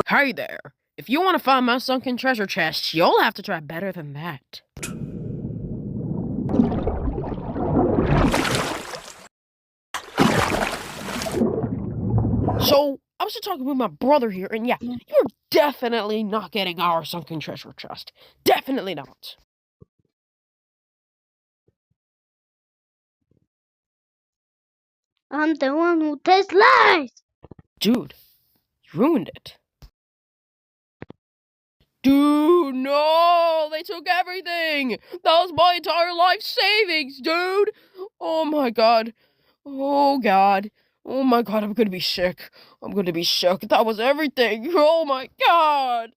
Hey there. If you want to find my sunken treasure chest, you'll have to try better than that. So, I was just talking with my brother here, and yeah, you're definitely not getting our sunken treasure chest. Definitely not. I'm the one who tells lies. Dude, you ruined it. Dude, no! They took everything! That was my entire life savings, dude! Oh my god. Oh god. Oh my god, I'm gonna be sick. I'm gonna be shook. That was everything. Oh my god!